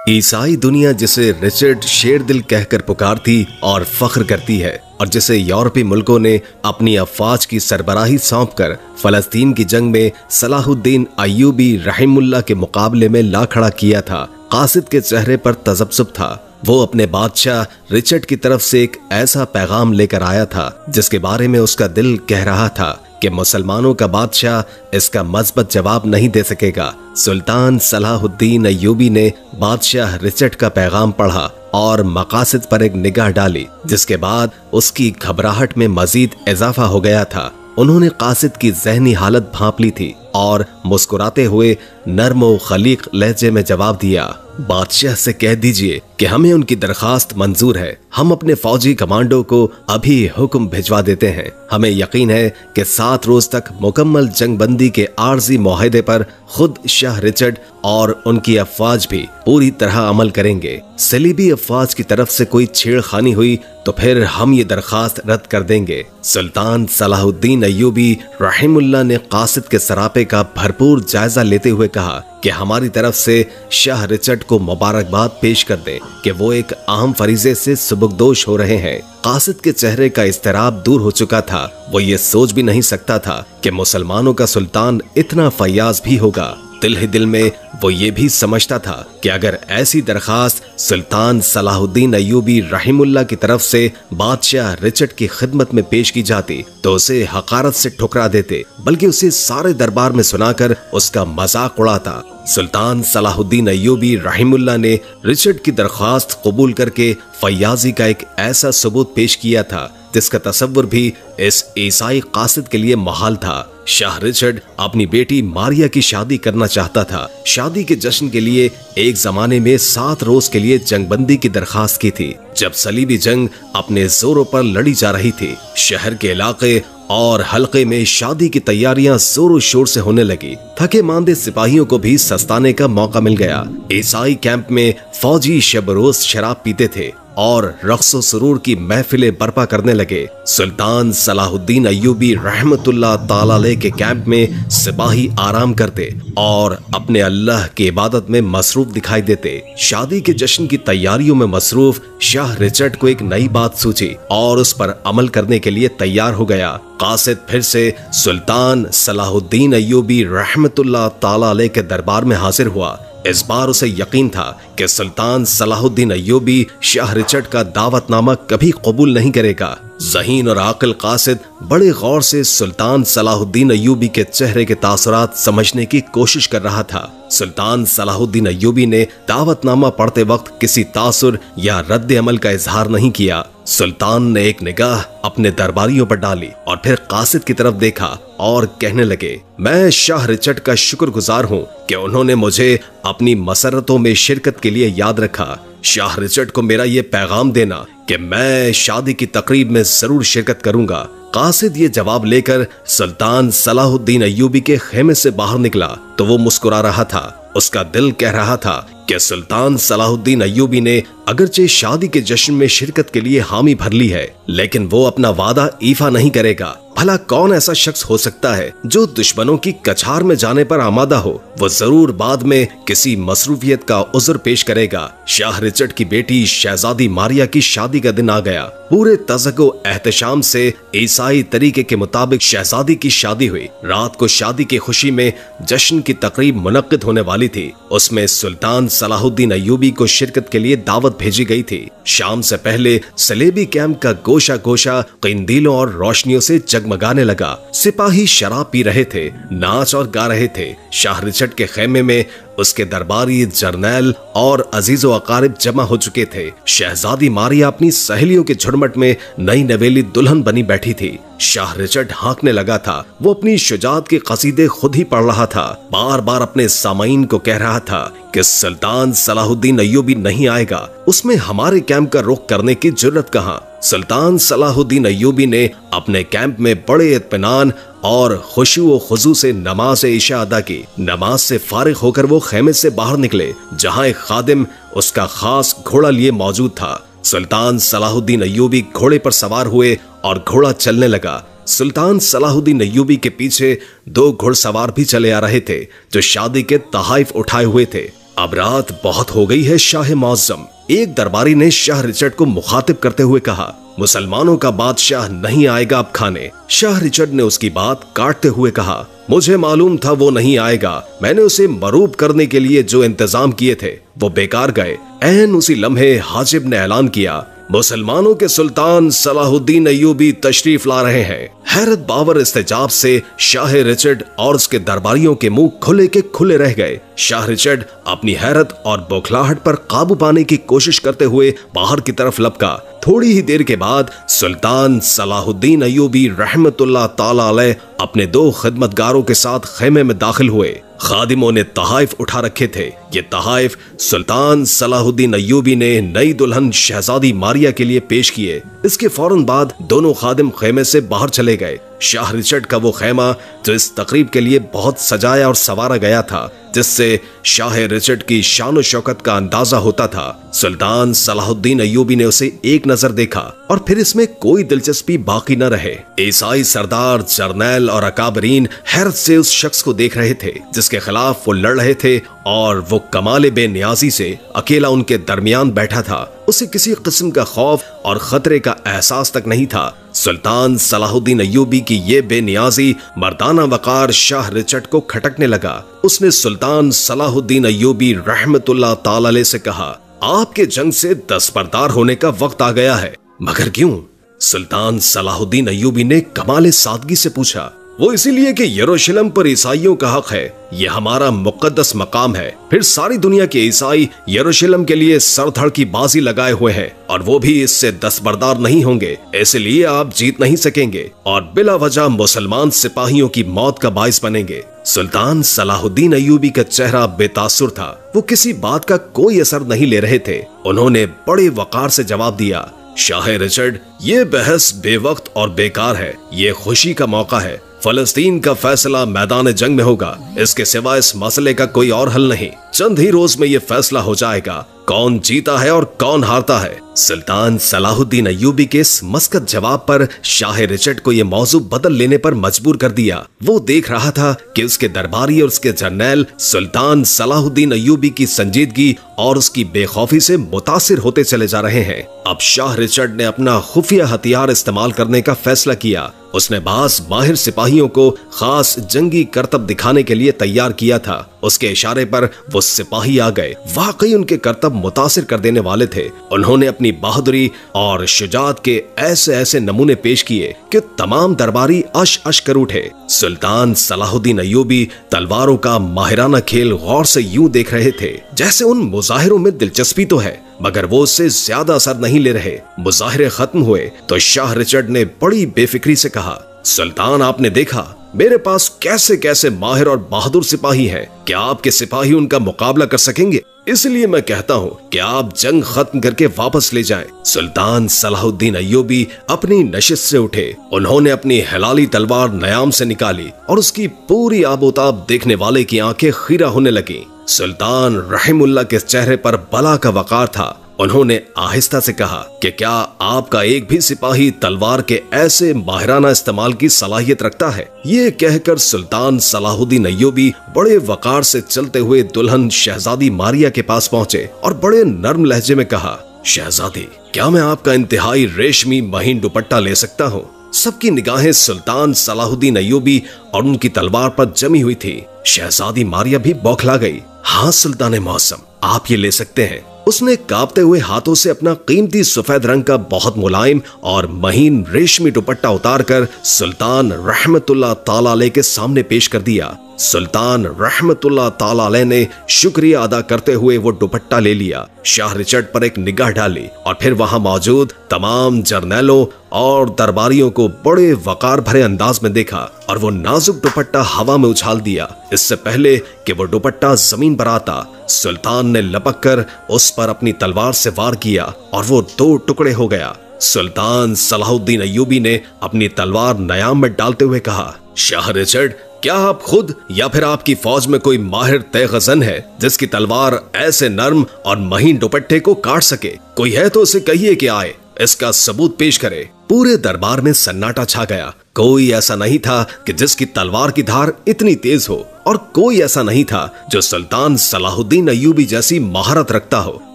ईसाई दुनिया जिसे रिचर्ड शेरदिल कहकर पुकारती और फख्र करती है और जिसे यूरोपीय मुल्कों ने अपनी अफवाज की सरबराही सौंपकर फलस्तीन की जंग में सलाहुद्दीन अय्यूबी रहमुल्लाह के मुकाबले में ला खड़ा किया था, कासिद के चेहरे पर तजब्सुब था। वो अपने बादशाह रिचर्ड की तरफ से एक ऐसा पैगाम लेकर आया था जिसके बारे में उसका दिल कह रहा था कि मुसलमानों का बादशाह इसका मज़बूत जवाब नहीं दे सकेगा। सुल्तान सलाहुद्दीन अय्यूबी ने बादशाह रिचर्ड का पैगाम पढ़ा और मकासिद पर एक निगाह डाली, जिसके बाद उसकी घबराहट में मजीद इजाफा हो गया था। उन्होंने कासिद की ज़हनी हालत भांप ली थी और मुस्कुराते हुए नर्म व खलीक लहजे में जवाब दिया, बादशाह से कह दीजिए कि हमें उनकी दरखास्त मंजूर है। हम अपने फौजी कमांडो को अभी हुक्म भिजवा देते हैं। हमें यकीन है कि 7 रोज तक मुकम्मल जंगबंदी के आर्जी मुआहदे पर खुद शाह रिचर्ड और उनकी अफवाज भी पूरी तरह अमल करेंगे। सलीबी अफवाज की तरफ से कोई छेड़खानी हुई तो फिर हम ये दरखास्त रद्द कर देंगे। सुल्तान सलाहुद्दीन अय्यूबी रहमुल्लाह ने कासिद के सरापे का भरपूर जायजा लेते हुए कहा कि हमारी तरफ से शाह रिचर्ड को मुबारकबाद पेश कर दें कि वो एक अहम फरीजे से सुबुकदोश हो रहे हैं। कासिद के चेहरे का इस्तराब दूर हो चुका था। वो ये सोच भी नहीं सकता था कि मुसलमानों का सुल्तान इतना फयाज भी होगा। दिल ही दिल में वो ये भी समझता था कि अगर ऐसी दरखास्त सुल्तान सलाहुद्दीन अय्यूबी रहमुल्लाह की तरफ से बादशाह रिचर्ड की खिदमत में पेश की जाती तो उसे हकारत से ठुकरा देते, बल्कि उसे सारे दरबार में सुनाकर उसका मजाक उड़ाता। सुल्तान सलाहुद्दीन अय्यूबी रहमुल्लाह ने रिचर्ड की दरख्वास्त कबूल करके फयाजी का एक ऐसा सबूत पेश किया था जिसका तसव्वुर भी इस ईसाई कासिद के लिए महाल था। शाह रिचर्ड अपनी बेटी मारिया की शादी करना चाहता था। शादी के जश्न के लिए एक जमाने में 7 रोज के लिए जंगबंदी की दरखास्त की थी। जब सलीबी जंग अपने जोरों पर लड़ी जा रही थी, शहर के इलाके और हल्के में शादी की तैयारियां जोरों शोर से होने लगी। थके मांदे सिपाहियों को भी सस्ताने का मौका मिल गया। ईसाई कैंप में फौजी शब रोज शराब पीते थे और रक्सो सुरूर की महफिलें बर्पा करने लगे। सुल्तान सलाहुद्दीन अय्यूबी रहमतुल्लाह ताला अलैह के कैंप में सिपाही आराम करते और अपने अल्लाह की इबादत में मसरूफ दिखाई देते। शादी के जश्न की तैयारियों में मसरूफ शाह रिचर्ड को एक नई बात सूझी और उस पर अमल करने के लिए तैयार हो गया। कासिद फिर से सुल्तान सलाहुद्दीन अय्यूबी रहमतुल्लाह ताला अलैह के दरबार में हाजिर हुआ। इस बार उसे यकीन था कि सुल्तान सलाहुद्दीन अय्यूबी शाह रिचर्ड का दावतनामा कभी कबूल नहीं करेगा। ज़हीन और आकिल कासिद बड़े गौर से सुल्तान सलाहुद्दीन अय्यूबी के चेहरे के तासुरात समझने की कोशिश कर रहा था। सुल्तान सलाहुद्दीन अय्यूबी ने दावतनामा पढ़ते वक्त किसी तासुर या रद्द अमल का इजहार नहीं किया। सुल्तान ने एक निगाह अपने दरबारियों पर डाली और फिर कासिद की तरफ देखा और कहने लगे, मैं शाह रिचर्ड का शुक्रगुजार हूँ कि उन्होंने मुझे अपनी मसरतों में शिरकत के लिए याद रखा। शाह रिचर्ड को मेरा ये पैगाम देना कि मैं शादी की तकरीब में जरूर शिरकत करूंगा। कासिद ये जवाब लेकर सुल्तान सलाहुद्दीन अय्यूबी के खेमे से बाहर निकला तो वो मुस्कुरा रहा था। उसका दिल कह रहा था कि सुल्तान सलाहुद्दीन अय्यूबी ने अगरचे शादी के जश्न में शिरकत के लिए हामी भर ली है, लेकिन वो अपना वादा ईफा नहीं करेगा। भला कौन ऐसा शख्स हो सकता है जो दुश्मनों की कछार में जाने पर आमादा हो? वो जरूर बाद में किसी मसरूफियत का उज़्र पेश करेगा। शाह रिचर्ड की बेटी शहजादी मारिया की शादी का दिन आ गया। पूरे तज़क्को एहतशाम से ईसाई तरीके के मुताबिक शहजादी की शादी हुई। रात को शादी की खुशी में जश्न की तकरीब मुनक्किद होने वाली थी। उसमें सुल्तान सलाहुद्दीन अय्यूबी को शिरकत के लिए दावत भेजी गई थी। शाम से पहले सलेबी कैंप का गोशा गोशा कींदीलों और रोशनियों से जगमगाने लगा। सिपाही शराब पी रहे थे, नाच और गा रहे थे। शाह रिचर्ड के खेमे में उसके दरबारी, जर्नैल और अजीजो अकारिब जमा हो चुके थे। शहजादी मारिया अपनी सहेलियों के झुरमट में नई नवेली दुल्हन बनी बैठी थी। शाह रिचर्ड हाँकने लगा था। वो अपनी शुजात के कसीदे खुद ही पढ़ रहा था। बार बार अपने सामाइन को कह रहा था कि सुल्तान सलाहुद्दीन अय्यूबी नहीं आएगा, उसमें हमारे कैंप का रुख करने की जुर्रत कहाँ। सुल्तान सलाहुद्दीन अय्यूबी ने अपने कैंप में बड़े इत्मीनान और खुशू व खुजू से नमाज इशा अदा की। नमाज से फारिग होकर वो खेमे से बाहर निकले, जहां एक खादिम उसका खास घोड़ा लिए मौजूद था। सुल्तान सलाहुद्दीन अय्यूबी घोड़े पर सवार हुए और घोड़ा चलने लगा। सुल्तान सलाहुद्दीन अय्यूबी के पीछे 2 घुड़सवार भी चले आ रहे थे जो शादी के तहाइफ उठाए हुए थे। अब रात बहुत हो गई है शाह मुअज्जम। एक दरबारी ने शाह रिचर्ड को मुखातिब करते हुए कहा, मुसलमानों का बादशाह नहीं आएगा अब खाने। शाह रिचर्ड ने उसकी बात काटते हुए कहा, मुझे मालूम था वो नहीं आएगा। मैंने उसे मरूब करने के लिए जो इंतजाम किए थे वो बेकार गए। ऐन उसी लम्हे हाजिब ने ऐलान किया, मुसलमानों के सुल्तान सलाहुद्दीन अय्यूबी तशरीफ ला रहे हैं। हैरत बावर इस्तेजाब से शाह रिचर्ड और उसके दरबारियों के मुंह खुले के खुले रह गए। शाह रिचर्ड अपनी हैरत और बौखलाहट पर काबू पाने की कोशिश करते हुए बाहर की तरफ लपका। थोड़ी ही देर के बाद सुल्तान सलाहुद्दीन अय्यूबी रहमतुल्लाह ताला अलैह अपने 2 खिदमतगारों के साथ खेमे में दाखिल हुए। खादिमों ने तहाइफ उठा रखे थे। ये तहाइफ सुल्तान सलाहुद्दीन अय्यूबी ने नई दुल्हन शहजादी मारिया के लिए पेश किए। इसके फौरन बाद दोनों खादिम खेमे से बाहर चले गए। शाह रिचर्ड का वो खेमा जो इस तकरीब के लिए बहुत सजाया और संवारा गया था, जिससे शाह रिचर्ड की शान शौकत का अंदाजा होता था। सुल्तान सलाहुद्दीन अय्यूबी ने उसे एक नजर देखा और फिर इसमें कोई दिलचस्पी बाकी न रहे। ईसाई सरदार, जर्नैल और अकाबरीन हैरत से उस शख्स को देख रहे थे जिसके खिलाफ वो लड़ रहे थे, और वो कमाले बेनियाजी से अकेला उनके दरमियान बैठा था। उसे किसी किस्म का खौफ और खतरे का एहसास तक नहीं था। सुल्तान सलाहुद्दीन अय्यूबी की ये बेनियाजी मर्दाना वकार शाह रिचर्ड को खटकने लगा। उसने सुल्तान सलाहुद्दीन अय्यूबी रहमतुल्लाह ताला अलैह से कहा, आपके जंग से दस्तबरदार होने का वक्त आ गया है। मगर क्यों? सुल्तान सलाहुद्दीन अय्यूबी ने कमाले सादगी से पूछा। वो इसीलिए कि यरूशलेम पर ईसाइयों का हक है, ये हमारा मुकद्दस मकाम है। फिर सारी दुनिया के ईसाई यरूशलेम के लिए सरधड़ की बाजी लगाए हुए हैं और वो भी इससे दस्तबरदार नहीं होंगे, इसलिए आप जीत नहीं सकेंगे और बिला वजह मुसलमान सिपाहियों की मौत का बाइस बनेंगे। सुल्तान सलाहुद्दीन अय्यूबी का चेहरा बेतासुर था। वो किसी बात का कोई असर नहीं ले रहे थे। उन्होंने बड़े वकार से जवाब दिया, शाह रिचर्ड, ये बहस बेवक्त और बेकार है। ये खुशी का मौका है। फलस्तीन का फैसला मैदान जंग में होगा। इसके सिवा इस मसले का कोई और हल नहीं। चंद ही रोज में ये फैसला हो जाएगा कौन जीता है और कौन हारता है। सुल्तान सलाहुद्दीन अय्यूबी के इस मस्कत जवाब पर शाह रिचर्ड को यह मौजू बदल लेने पर मजबूर कर दिया। वो देख रहा था कि उसके दरबारी और उसके जर्नैल सुल्तान सलाहुद्दीन अय्यूबी की संजीदगी और उसकी बेखौफी से मुतासिर होते चले जा रहे हैं। अब शाह रिचर्ड ने अपना खुफिया हथियार इस्तेमाल करने का फैसला किया। उसने बास माहिर सिपाहियों को खास जंगी करतब दिखाने के लिए तैयार किया था। उसके इशारे पर वो सिपाही आ गए। वाकई उनके करतब मुतासिर कर देने वाले थे। उन्होंने अपनी बहादुरी और शुजात के ऐसे ऐसे नमूने पेश किए कि तमाम दरबारी अश अश कर उठे। सुल्तान सलाहुद्दीन अय्यूबी तलवारों का माहिराना खेल गौर से यूं देख रहे थे जैसे उन मुजाहिरों में दिलचस्पी तो है मगर वो उससे ज्यादा असर नहीं ले रहे। मुजाहिरे खत्म हुए तो शाह रिचर्ड ने बड़ी बेफिक्री से कहा, सुल्तान, आपने देखा मेरे पास कैसे कैसे माहिर और बहादुर सिपाही हैं। क्या आपके सिपाही उनका मुकाबला कर सकेंगे? इसलिए मैं कहता हूँ कि आप जंग खत्म करके वापस ले जाएं। सुल्तान सलाहुद्दीन अय्यूबी अपनी नशिस्त से उठे। उन्होंने अपनी हलाली तलवार नयाम से निकाली और उसकी पूरी आबोताब देखने वाले की आंखें खीरा होने लगी। सुल्तान रहीमुल्लाह के चेहरे पर बला का वकार था। उन्होंने आहिस्ता से कहा कि क्या आपका एक भी सिपाही तलवार के ऐसे माहिराना इस्तेमाल की सलाहियत रखता है? ये कहकर सुल्तान सलाहुद्दीन अय्यूबी बड़े वकार से चलते हुए दुल्हन शहजादी मारिया के पास पहुंचे और बड़े नर्म लहजे में कहा, शहजादी, क्या मैं आपका इंतहाई रेशमी महीन दुपट्टा ले सकता हूँ? सबकी निगाहें सुल्तान सलाहुद्दीन अय्यूबी और उनकी तलवार पर जमी हुई थी। शहजादी मारिया भी बौखला गई। हाँ सुल्तान मुअज्जम, आप ये ले सकते हैं। उसने कांपते हुए हाथों से अपना कीमती सफेद रंग का बहुत मुलायम और महीन रेशमी दुपट्टा उतारकर सुल्तान रहमतुल्लाह ताला अलैह के सामने पेश कर दिया। सुल्तान रहमतुल्लाह ताला अलैह ने शुक्रिया अदा करते हुए वो दुपट्टा ले लिया। शाह रिचर्ड पर एक निगाह डाली और फिर वहां मौजूद तमाम जर्नैलों और दरबारियों को बड़े वकार भरे अंदाज में देखा और वो नाजुक दुपट्टा हवा में उछाल दिया। इससे पहले कि वो दुपट्टा जमीन पर आता, सुल्तान ने लपक कर उस पर अपनी तलवार से वार किया और वो 2 टुकड़े हो गया। सुल्तान सलाहुद्दीन अय्यूबी ने अपनी तलवार नयाम में डालते हुए कहा, शाह रिचर्ड, क्या आप खुद या फिर आपकी फौज में कोई माहिर तय-गज़न है जिसकी तलवार ऐसे नर्म और महीन दुपट्टे को काट सके? कोई है तो उसे कहिए कि आए। इसका सबूत पेश करे। पूरे दरबार में सन्नाटा छा गया। कोई ऐसा नहीं था कि जिसकी तलवार की धार इतनी तेज हो, और कोई ऐसा नहीं था जो सुल्तान सलाहुद्दीन अय्यूबी जैसी महारत रखता हो।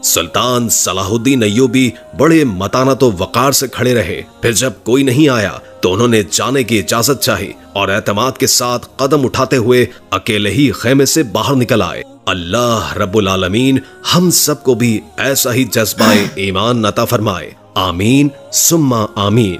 सुल्तान सलाहुद्दीन अय्यूबी बड़े मतानत व वकार से खड़े रहे। फिर जब कोई नहीं आया तो उन्होंने जाने की इजाजत चाही और एतमाद के साथ कदम उठाते हुए अकेले ही खेमे से बाहर निकल आए। अल्लाह रब्बुल आलमीन हम सबको भी ऐसा ही जज्बा ईमान अता फरमाए। आमीन सुम्मा आमीन।